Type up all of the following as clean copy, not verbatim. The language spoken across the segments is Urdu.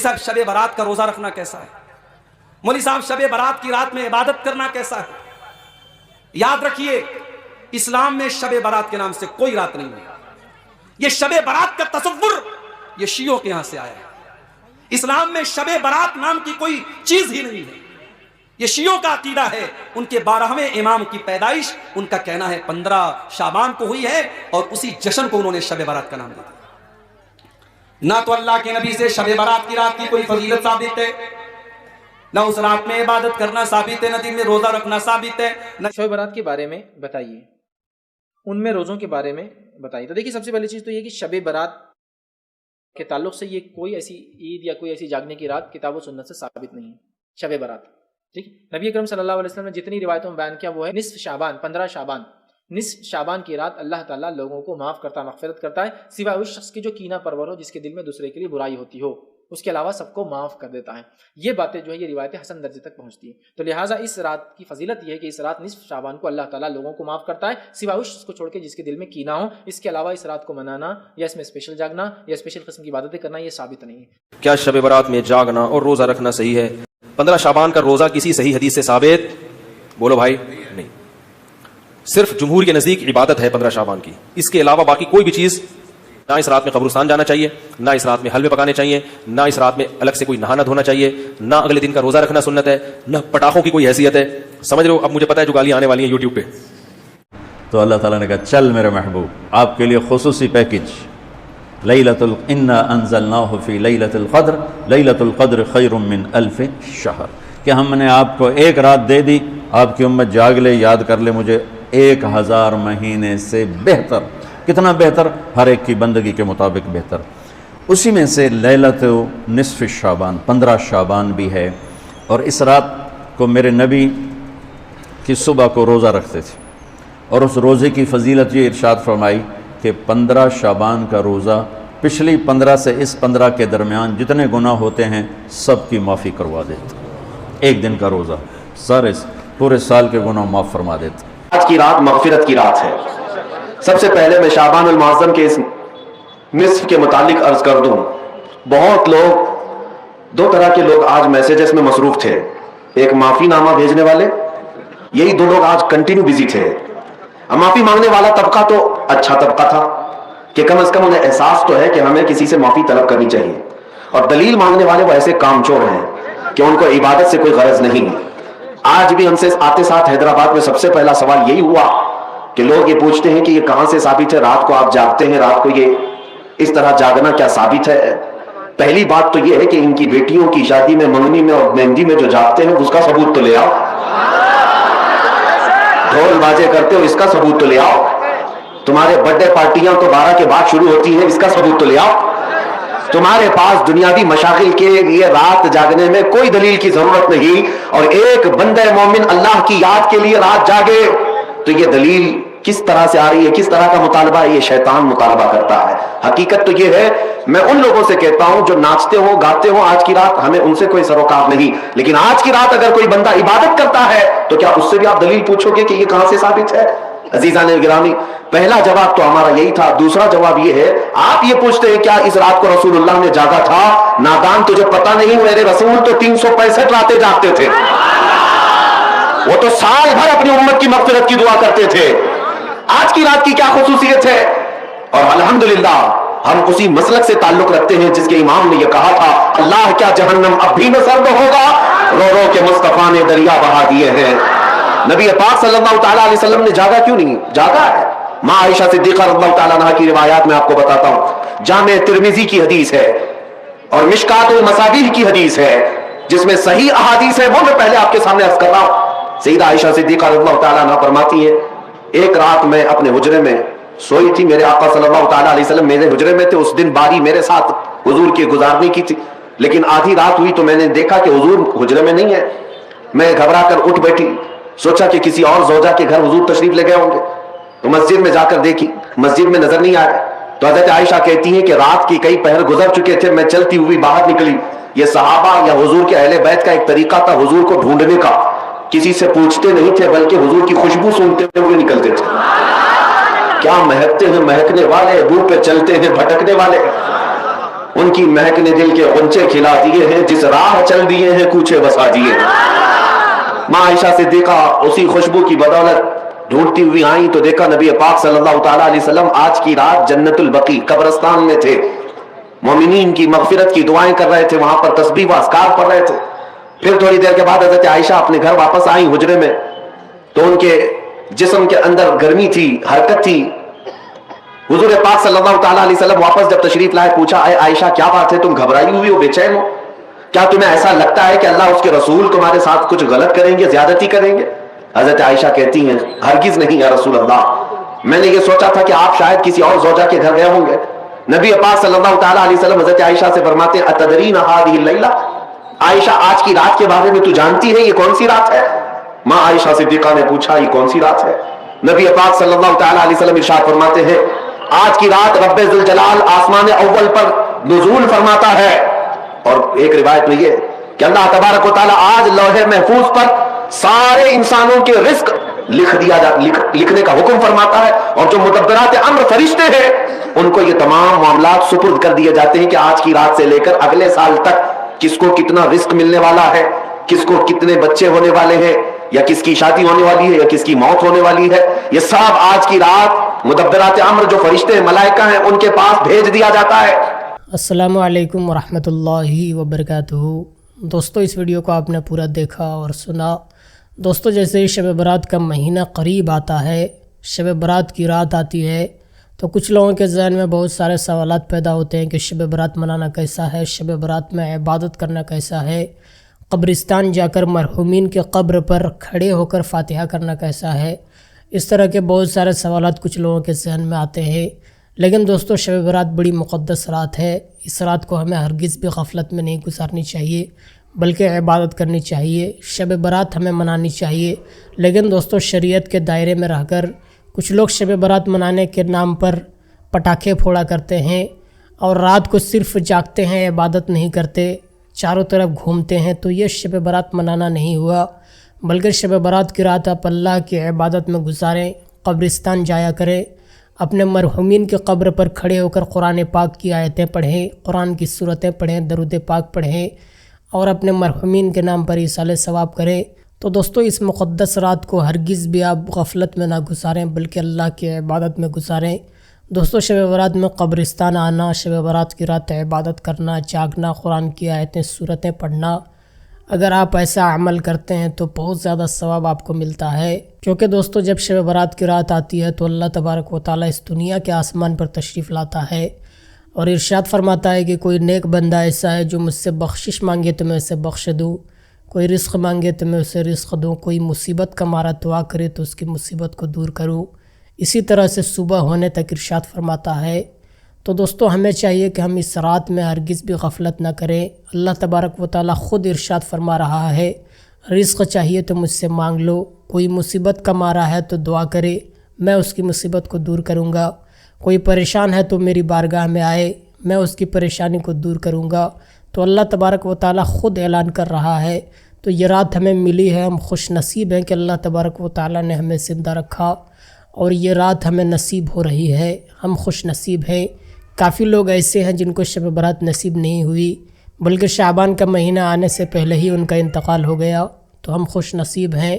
صاحب شب برات کا روزہ رکھنا کیسا ہے؟ مولوی صاحب شب برات کی رات میں عبادت کرنا کیسا ہے؟ یاد رکھیے اسلام میں شب برات کے نام سے کوئی رات نہیں ہے. یہ شب برات کا تصور یہ شیعوں کے یہاں سے آیا ہے. اسلام میں شب برات نام کی کوئی چیز ہی نہیں ہے. یہ شیعوں کا عقیدہ ہے. ان کے 12ویں امام کی پیدائش ان کا کہنا ہے 15 شعبان کو ہوئی ہے اور اسی جشن کو انہوں نے شب برات کا نام دیا. نہ تو اللہ کے نبی سے شب برات کی رات کی کوئی فضیلت ثابت ہے، نہ اس رات میں عبادت کرنا ثابت ہے، نہ دن میں روزہ رکھنا ثابت ہے. نہ شب برات کے بارے میں بتائیے، ان میں روزوں کے بارے میں بتائیے. تو دیکھیے سب سے پہلی چیز تو یہ کہ شب برات کے تعلق سے یہ کوئی ایسی عید یا کوئی ایسی جاگنے کی رات کتاب و سنت سے ثابت نہیں ہے. شب برات ٹھیک ہے، نبی اکرم صلی اللہ علیہ وسلم نے جتنی روایتوں میں بیان کیا وہ ہے نصف شعبان، 15 شعبان. نصف شعبان کی رات اللہ تعالیٰ لوگوں کو معاف کرتا، مغفرت کرتا ہے، سوائے اس شخص کی جو کینہ پرور ہو، جس کے دل میں دوسرے کے لیے برائی ہوتی ہو. اس کے علاوہ سب کو معاف کر دیتا ہے. یہ باتیں جو ہے یہ روایتیں حسن درجے تک پہنچتی ہیں. تو لہٰذا اس رات کی فضیلت یہ ہے کہ اس رات نصف شعبان کو اللہ تعالیٰ لوگوں کو معاف کرتا ہے، سوائے اس شخص کو چھوڑ کے جس کے دل میں کینہ ہو. اس کے علاوہ اس رات کو منانا یا اس میں اسپیشل جاگنا یا اسپیشل قسم کی عبادتیں کرنا یہ ثابت نہیں ہے. کیا شب برات میں جاگنا اور روزہ رکھنا صحیح ہے؟ 15 شعبان کا روزہ کسی صحیح حدیث سے ثابت بولو بھائی نہیں. صرف جمہور کے نزدیک عبادت ہے 15 شعبان کی. اس کے علاوہ باقی کوئی بھی چیز، نہ اس رات میں قبرستان جانا چاہیے، نہ اس رات میں حلوے پکانے چاہیے، نہ اس رات میں الگ سے کوئی نہانا دھونا چاہیے، نہ اگلے دن کا روزہ رکھنا سنت ہے، نہ پٹاخوں کی کوئی حیثیت ہے. سمجھ رہے ہو؟ اب مجھے پتا ہے جو گالیاں آنے والی ہیں یوٹیوب پہ. تو اللہ تعالیٰ نے کہا چل میرے محبوب آپ کے لیے خصوصی پیکج، انا انزلناہ فی لیلۃ القدر، لیلۃ القدر خیر من 1000 شہر، کہ ہم نے آپ کو ایک رات دے دی، آپ کی امت جاگ لے، یاد کر لے مجھے 1000 مہینے سے بہتر. کتنا بہتر؟ ہر ایک کی بندگی کے مطابق بہتر. اسی میں سے لیلۃ نصف شعبان 15 شعبان بھی ہے. اور اس رات کو میرے نبی کی صبح کو روزہ رکھتے تھے، اور اس روزے کی فضیلت یہ ارشاد فرمائی کہ 15 شعبان کا روزہ پچھلی 15 سے اس 15 کے درمیان جتنے گناہ ہوتے ہیں سب کی معافی کروا دیتا. ایک دن کا روزہ سارے پورے سال کے گناہ معاف فرما دیتا. آج کی رات مغفرت کی رات ہے. سب سے پہلے میں شعبان المعظم کے اس نصف کے متعلق عرض کر دوں، بہت لوگ، 2 طرح کے لوگ آج میسیجز میں مصروف تھے. ایک معافی نامہ بھیجنے والے، یہی 2 لوگ آج کنٹینیو بزی تھے. معافی مانگنے والا طبقہ تو اچھا طبقہ تھا کہ کم از کم انہیں احساس تو ہے کہ ہمیں کسی سے معافی طلب کرنی چاہیے. اور دلیل مانگنے والے وہ ایسے کامچور ہیں کہ ان کو عبادت سے کوئی غرض نہیں. آج بھی ہم سے آتے ساتھ حیدرآباد میں سب سے پہلا سوال یہی ہوا کہ لوگ یہ پوچھتے ہیں کہ یہ کہاں سے ثابت ہے رات کو آپ جاگتے ہیں، رات کو یہ اس طرح جاگنا کیا ثابت ہے؟ پہلی بات تو یہ ہے کہ ان کی بیٹیوں کی شادی میں، منگنی میں اور مہندی میں جو جاگتے ہیں اس کا ثبوت تو لے آؤ. ڈھول بازے کرتے ہو اس کا ثبوت تو لے آؤ. تمہارے برتھ ڈے پارٹیاں تو 12 کے بعد شروع ہوتی ہیں، اس کا ثبوت تو لے آؤ. تمہارے پاس دنیاوی مشاغل کے لیے رات جاگنے میں کوئی دلیل کی ضرورت نہیں، اور ایک بندہ مومن اللہ کی یاد کے لیے رات جاگے تو یہ دلیل کس طرح سے آ رہی ہے، کس طرح کا مطالبہ ہے؟ یہ شیطان مطالبہ کرتا ہے. حقیقت تو یہ ہے، میں ان لوگوں سے کہتا ہوں جو ناچتے ہوں گاتے ہوں آج کی رات، ہمیں ان سے کوئی سروکار نہیں، لیکن آج کی رات اگر کوئی بندہ عبادت کرتا ہے تو کیا اس سے بھی آپ دلیل پوچھو گے کہ یہ کہاں سے ثابت ہے؟ عزیزان گرامی، پہلا جواب تو ہمارا یہی تھا. دوسرا جواب یہ ہے، آپ یہ پوچھتے ہیں کیا اس رات کو رسول اللہ نے جاگا تھا؟ نادان تجھے پتہ نہیں، میرے رسول تو 365 راتیں جاگتے تھے. وہ تو سال بھر اپنی امت کی مغفرت کی دعا کرتے تھے. آج کی رات کی کیا خصوصیت ہے؟ اور الحمدللہ ہم اسی مسلک سے تعلق رکھتے ہیں جس کے امام نے یہ کہا تھا، اللہ کیا جہنم اب بھی نہ سرد ہوگا، رو رو کے مصطفیٰ نے دریا بہا دیے ہیں. نبی پاک صلی اللہ تعالیٰ علیہ وسلم نے جاگا کیوں نہیں؟ جاگا ہے. ماں عائشہ صدیقہ رضی اللہ تعالیٰ عنہا کی روایات میں آپ کو بتاتا ہوں. جامع ترمذی کی حدیث ہے اور مشکات المصابیح کی حدیث ہے جس میں صحیح احادیث ہے، وہ میں پہلے آپ کے سامنے عرض کر رہا ہوں. سیدہ عائشہ صدیقہ رضی اللہ تعالیٰ عنہا فرماتی ہے، ایک رات میں اپنے حجرے میں سوئی تھی، میرے آقا صلی اللہ تعالیٰ علیہ وسلم میرے حجرے میں تھے. اس دن باری میرے ساتھ حضور کی گزارنے کی تھی، لیکن آدھی رات ہوئی تو میں نے دیکھا کہ حضور حجرے میں نہیں ہے. میں گھبرا کر اٹھ بیٹھی، سوچا کہ کسی اور زوجہ کے گھر حضور تشریف لے گئے ہوں گے. تو مسجد میں جا کر دیکھی، مسجد میں نظر نہیں آیا. تو حضرت عائشہ کہتی ہیں کہ رات کی کئی پہر گزر چکے تھے، میں چلتی ہوئی باہر نکلی. یہ صحابہ یا حضور کے اہل بیت کا ایک طریقہ تھا حضور کو ڈھونڈنے کا. کسی سے پوچھتے نہیں تھے بلکہ حضور کی خوشبو سونگتے ہوئے نکلتے تھے. کیا مہکتے ہیں مہکنے والے، منہ پہ چلتے ہیں بھٹکنے والے. ان کی مہکنے دل کے غنچے کھلا دیے ہیں، جس راہ چل دیے ہیں کوچے بسا دیے ہیں۔ ماں عائشہ صدیقہ اسی خوشبو کی بدولت ڈھونڈتی ہوئی آئیں تو دیکھا نبی پاک صلی اللہ تعالیٰ علیہ وسلم آج کی رات جنت البقیع قبرستان میں تھے، مومنین کی مغفرت کی دعائیں کر رہے تھے، وہاں پر تسبیح و اذکار پڑھ رہے تھے۔ پھر تھوڑی دیر کے بعد حضرت عائشہ اپنے گھر واپس آئیں حجرے میں، تو ان کے جسم کے اندر گرمی تھی، حرکت تھی۔ حضور پاک صلی اللہ تعالیٰ علیہ وسلم واپس جب تشریف لائے پوچھا، اے عائشہ کیا بات ہے، تم گھبرائی ہوئی ہو، بے چین ہو؟ کیا تمہیں ایسا لگتا ہے کہ اللہ اس کے رسول تمہارے ساتھ کچھ غلط کریں گے، زیادتی کریں گے؟ حضرت عائشہ کہتی ہیں ہرگز نہیں یا رسول اللہ، میں نے یہ سوچا تھا کہ آپ شاید کسی اور زوجہ کے گھر گئے ہوں گے۔ نبی پاک صلی اللہ تعالیٰ علیہ وسلم حضرت عائشہ سے فرماتے ہیں اتدرین هذه اللیلہ، عائشہ آج کی رات کے بارے میں تو جانتی ہے یہ کون سی رات ہے؟ ماں عائشہ صدیقہ نے پوچھا یہ کون سی رات ہے؟ نبی پاک صلی اللہ تعالیٰ علیہ وسلم ارشاد فرماتے ہیں آج کی رات رب ذوالجلال آسمان اول پر نزول فرماتا ہے، اور ایک روایت میں یہ کہ اللہ تبارک و تعالیٰ آج لوح محفوظ پر سارے انسانوں کے رزق لکھنے کا حکم فرماتا ہے، اور جو مدبرات امر فرشتے ہیں ان کو یہ تمام معاملات سپرد کر دیے جاتے ہیں کہ آج کی رات سے لے کر اگلے سال تک کس کو کتنا رزق ملنے والا ہے، کس کو کتنے بچے ہونے والے ہیں، یا کس کی شادی ہونے والی ہے، یا کس کی موت ہونے والی ہے، یہ سب آج کی رات مدبرات امر جو فرشتے ملائکہ ہیں ان کے پاس بھیج دیا جاتا ہے۔ السلام علیکم ورحمۃ اللہ وبرکاتہ۔ دوستو اس ویڈیو کو آپ نے پورا دیکھا اور سنا۔ دوستو جیسے شب برات کا مہینہ قریب آتا ہے، شب برات کی رات آتی ہے، تو کچھ لوگوں کے ذہن میں بہت سارے سوالات پیدا ہوتے ہیں کہ شب برات منانا کیسا ہے، شب برات میں عبادت کرنا کیسا ہے، قبرستان جا کر مرحومین کے قبر پر کھڑے ہو کر فاتحہ کرنا کیسا ہے، اس طرح کے بہت سارے سوالات کچھ لوگوں کے ذہن میں آتے ہیں۔ لیکن دوستو شب برات بڑی مقدس رات ہے، اس رات کو ہمیں ہرگز بھی غفلت میں نہیں گزارنی چاہیے بلکہ عبادت کرنی چاہیے۔ شب برات ہمیں منانی چاہیے، لیکن دوستو شریعت کے دائرے میں رہ کر کچھ لوگ شب برات منانے کے نام پر پٹاخے پھوڑا کرتے ہیں اور رات کو صرف جاگتے ہیں، عبادت نہیں کرتے، چاروں طرف گھومتے ہیں، تو یہ شب برات منانا نہیں ہوا، بلکہ شب برات کی رات آپ اللہ کی عبادت میں گزاریں، قبرستان جایا کریں، اپنے مرحومین کے قبر پر کھڑے ہو کر قرآن پاک کی آیتیں پڑھیں، قرآن کی سورتیں پڑھیں، درود پاک پڑھیں اور اپنے مرحومین کے نام پر ایصال ثواب کریں۔ تو دوستو اس مقدس رات کو ہرگز بھی آپ غفلت میں نہ گزاریں بلکہ اللہ کی عبادت میں گزاریں۔ دوستو شب برات میں قبرستان آنا، شب برات کی رات عبادت کرنا، جاگنا، قرآن کی آیتیں سورتیں پڑھنا، اگر آپ ایسا عمل کرتے ہیں تو بہت زیادہ ثواب آپ کو ملتا ہے، کیونکہ دوستو جب شب برات کی رات آتی ہے تو اللہ تبارک و تعالیٰ اس دنیا کے آسمان پر تشریف لاتا ہے اور ارشاد فرماتا ہے کہ کوئی نیک بندہ ایسا ہے جو مجھ سے بخشش مانگے تو میں اسے بخش دوں، کوئی رزق مانگے تو میں اسے رزق دوں، کوئی مصیبت کا مارا دعا کرے تو اس کی مصیبت کو دور کروں، اسی طرح سے صبح ہونے تک ارشاد فرماتا ہے۔ تو دوستو ہمیں چاہیے کہ ہم اس رات میں ہرگز بھی غفلت نہ کریں۔ اللہ تبارک و تعالیٰ خود ارشاد فرما رہا ہے رزق چاہیے تو مجھ سے مانگ لو، کوئی مصیبت کا مارا ہے تو دعا کرے، میں اس کی مصیبت کو دور کروں گا، کوئی پریشان ہے تو میری بارگاہ میں آئے، میں اس کی پریشانی کو دور کروں گا۔ تو اللہ تبارک و تعالیٰ خود اعلان کر رہا ہے، تو یہ رات ہمیں ملی ہے، ہم خوش نصیب ہیں کہ اللہ تبارک و تعالیٰ نے ہمیں زندہ رکھا اور یہ رات ہمیں نصیب ہو رہی ہے، ہم خوش نصیب ہیں۔ کافی لوگ ایسے ہیں جن کو شب برات نصیب نہیں ہوئی بلکہ شعبان کا مہینہ آنے سے پہلے ہی ان کا انتقال ہو گیا، تو ہم خوش نصیب ہیں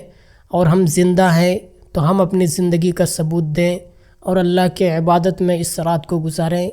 اور ہم زندہ ہیں، تو ہم اپنی زندگی کا ثبوت دیں اور اللہ کے عبادت میں اس رات کو گزاریں۔